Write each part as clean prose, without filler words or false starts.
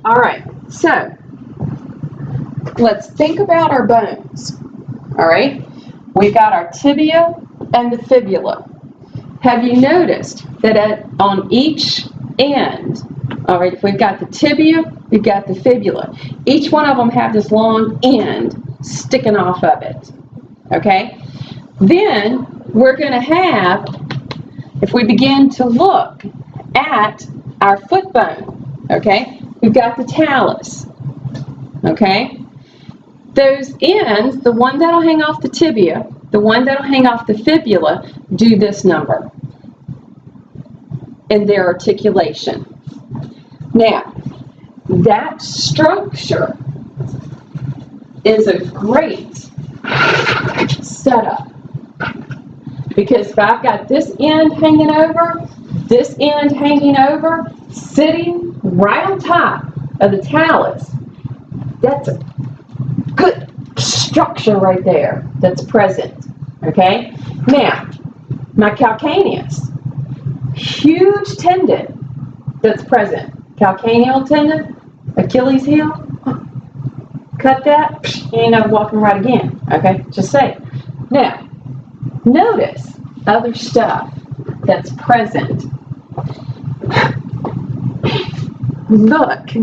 All right, so let's think about our bones. All right, we've got our tibia and the fibula. Have you noticed that on each end, all right, if we've got the tibia, we've got the fibula. Each one of them have this long end sticking off of it, okay? Then we're going to have, if we begin to look at our foot bone, okay, we've got the talus, okay? Those ends, the one that'll hang off the tibia, the one that'll hang off the fibula, do this number in their articulation. Now, that structure is a great setup, because if I've got this end hanging over, this end hanging over, sitting right on top of the talus, that's a good structure right there that's present, okay? Now, my calcaneus, huge tendon that's present. Calcaneal tendon, Achilles heel, cut that, you ain't never walking right again, okay? Just say it. Now, notice other stuff that's present. Look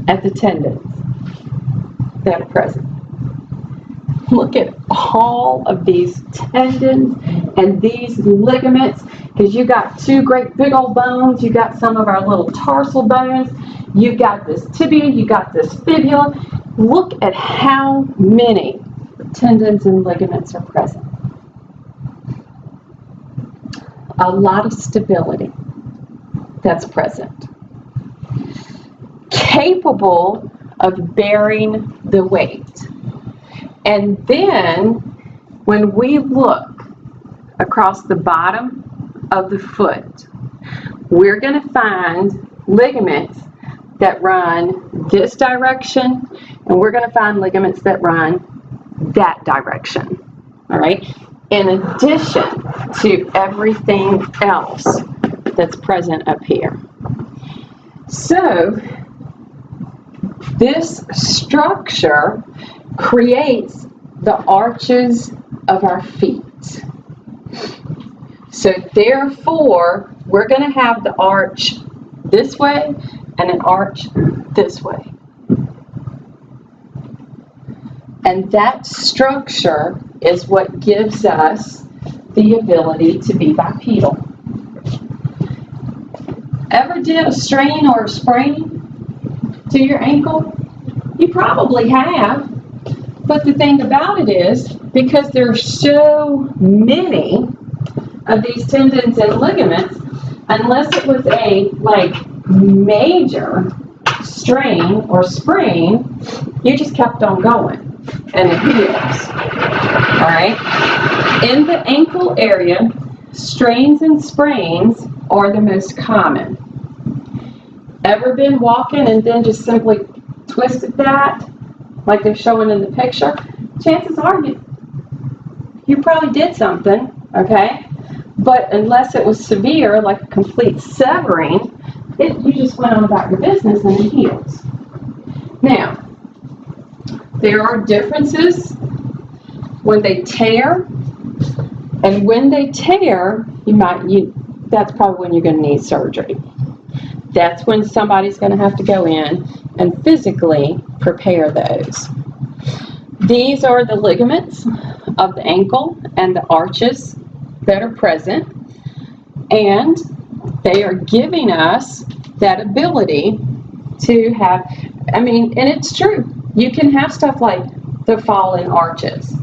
at the tendons that are present. Look at all of these tendons and these ligaments, because you got two great big old bones. You got some of our little tarsal bones. You got this tibia. You got this fibula. Look at how many tendons and ligaments are present. A lot of stability that's present. Capable of bearing the weight. And then when we look across the bottom of the foot, we're going to find ligaments that run this direction, and we're going to find ligaments that run that direction, all right? In addition to everything else that's present up here. So this structure creates the arches of our feet. So therefore, we're going to have the arch this way and an arch this way. And that structure is what gives us the ability to be bipedal. Ever did a strain or a sprain to your ankle? You probably have. But the thing about it is, because there's so many of these tendons and ligaments, unless it was a major strain or sprain, you just kept on going and it heals. All right. In the ankle area, strains and sprains are the most common. Ever been walking and then just simply twisted that, like they're showing in the picture? Chances are you probably did something, okay? But unless it was severe, like a complete severing, you just went on about your business and it heals. Now, there are differences when they tear, and when they tear, that's probably when you're going to need surgery. That's when somebody's going to have to go in and physically prepare those. These are the ligaments of the ankle and the arches that are present, and they are giving us that ability to have, and it's true, you can have stuff like the fallen arches,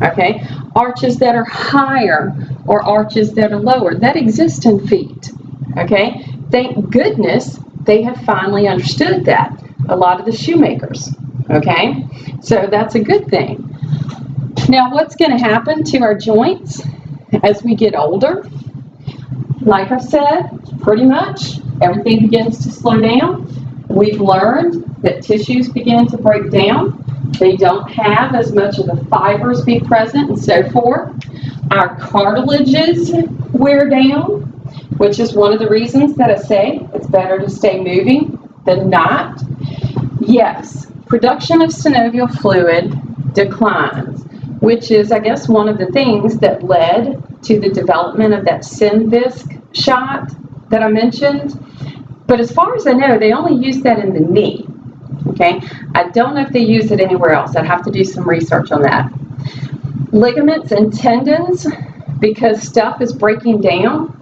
okay? Arches that are higher or arches that are lower, that exist in feet, okay? Thank goodness they have finally understood that, a lot of the shoemakers, okay? So that's a good thing. Now, what's going to happen to our joints as we get older? Like I said, pretty much everything begins to slow down. We've learned that tissues begin to break down. They don't have as much of the fibers be present and so forth. Our cartilages wear down, which is one of the reasons that I say it's better to stay moving than not. Yes, production of synovial fluid declines, which is, I guess, one of the things that led to the development of that Synvisc shot that I mentioned. But as far as I know, they only use that in the knee. Okay, I don't know if they use it anywhere else. I'd have to do some research on that. Ligaments and tendons, because stuff is breaking down,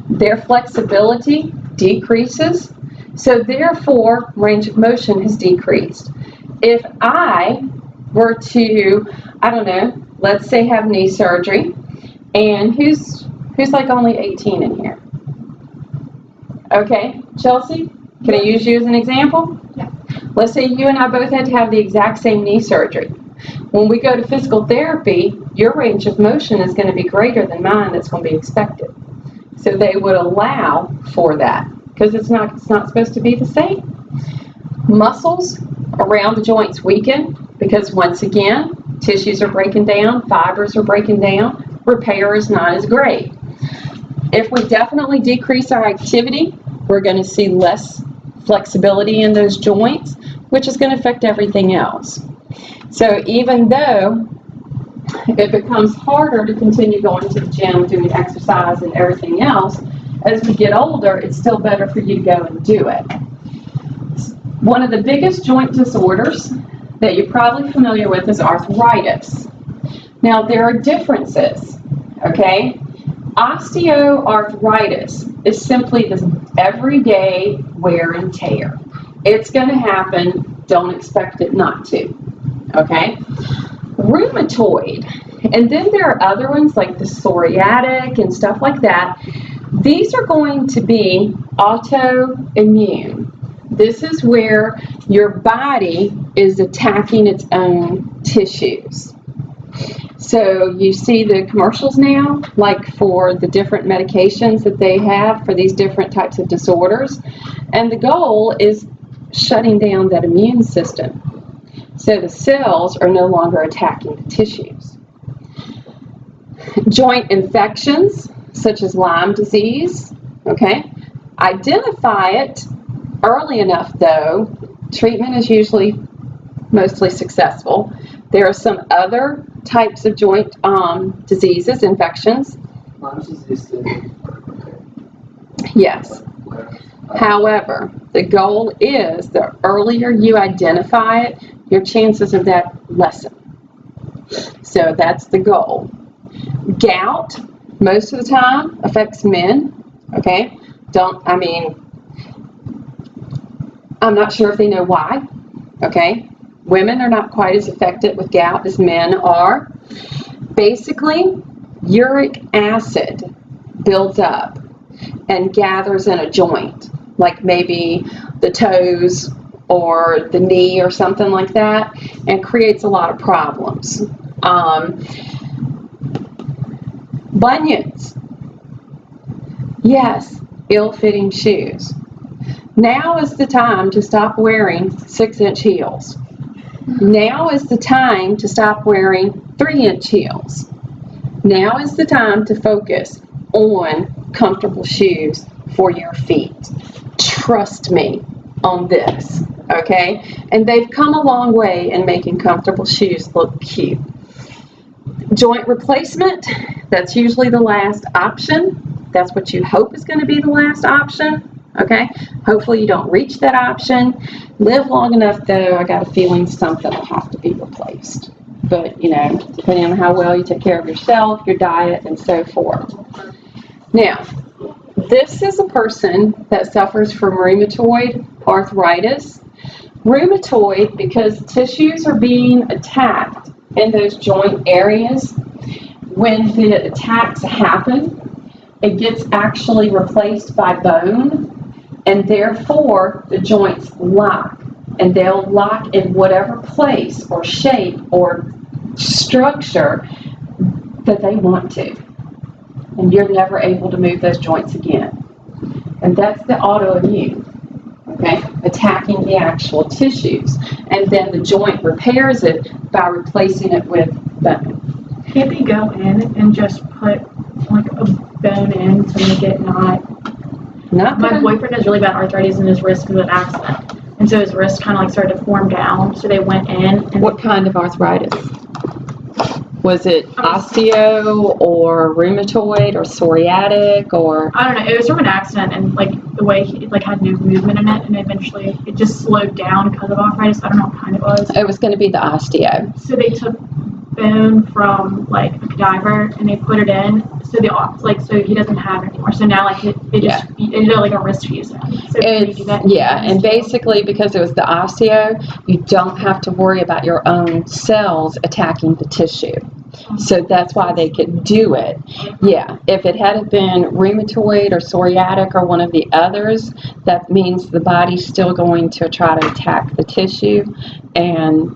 their flexibility decreases. So therefore, range of motion has decreased. If I were to, I don't know, let's say have knee surgery, and who's like only 18 in here? Okay, Chelsea, can I use you as an example? Yeah. Let's say you and I both had to have the exact same knee surgery. When we go to physical therapy, your range of motion is going to be greater than mine that's going to be expected. So they would allow for that, because it's not supposed to be the same. Muscles around the joints weaken because, once again, tissues are breaking down, fibers are breaking down, repair is not as great. If we definitely decrease our activity, we're going to see less flexibility in those joints, which is going to affect everything else. So even though it becomes harder to continue going to the gym, doing exercise and everything else, as we get older, it's still better for you to go and do it. One of the biggest joint disorders that you're probably familiar with is arthritis. Now, there are differences, okay? Osteoarthritis is simply this everyday wear and tear. It's going to happen. Don't expect it not to, okay? Rheumatoid, and then there are other ones like the psoriatic and stuff like that. These are going to be autoimmune. This is where your body is attacking its own tissues. So you see the commercials now, like for the different medications that they have for these different types of disorders. And the goal is shutting down that immune system. So the cells are no longer attacking the tissues. Joint infections, such as Lyme disease, okay? Identify it early enough, though. Treatment is usually mostly successful. There are some other types of joint diseases, infections. Yes. However, the goal is the earlier you identify it, your chances of that lessen. So that's the goal. Gout, most of the time, affects men, okay? I'm not sure if they know why, okay? Women are not quite as affected with gout as men are. Basically, uric acid builds up and gathers in a joint, like maybe the toes or the knee or something like that, and creates a lot of problems. Bunions. Yes, ill-fitting shoes. Now is the time to stop wearing 6-inch heels. Now is the time to stop wearing 3-inch heels. Now is the time to focus on comfortable shoes for your feet. Trust me on this, okay? And they've come a long way in making comfortable shoes look cute. Joint replacement, that's usually the last option. That's what you hope is going to be the last option. Okay, hopefully you don't reach that option. Live long enough, though, I got a feeling something will have to be replaced. But, depending on how well you take care of yourself, your diet, and so forth. Now, this is a person that suffers from rheumatoid arthritis. Rheumatoid, because tissues are being attacked in those joint areas. When the attacks happen, it gets actually replaced by bone, and therefore the joints lock, and they'll lock in whatever place or shape or structure that they want to, and you're never able to move those joints again. And that's the autoimmune, okay, attacking the actual tissues, and then the joint repairs it by replacing it with bone. Can't they go in and just put like a bone in to make it not? My boyfriend has really bad arthritis in his wrist because of an accident, And so his wrist kind of like started to form down. So they went in. And What kind of arthritis? Was it osteo or rheumatoid or psoriatic or? I don't know. It was from an accident, and like the way he like had no movement in it, and eventually it just slowed down because of arthritis. I don't know what kind it was. It was going to be the osteo. So they took bone from like a cadaver and they put it in. So so he doesn't have it anymore. So now like it did like a wrist fusion. So And basically because it was the osteo, you don't have to worry about your own cells attacking the tissue. So that's why they could do it. Yeah, if it had been rheumatoid or psoriatic or one of the others, that means the body's still going to try to attack the tissue, and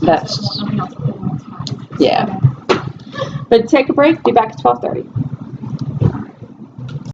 that's, yeah. But take a break, be back at 12:30.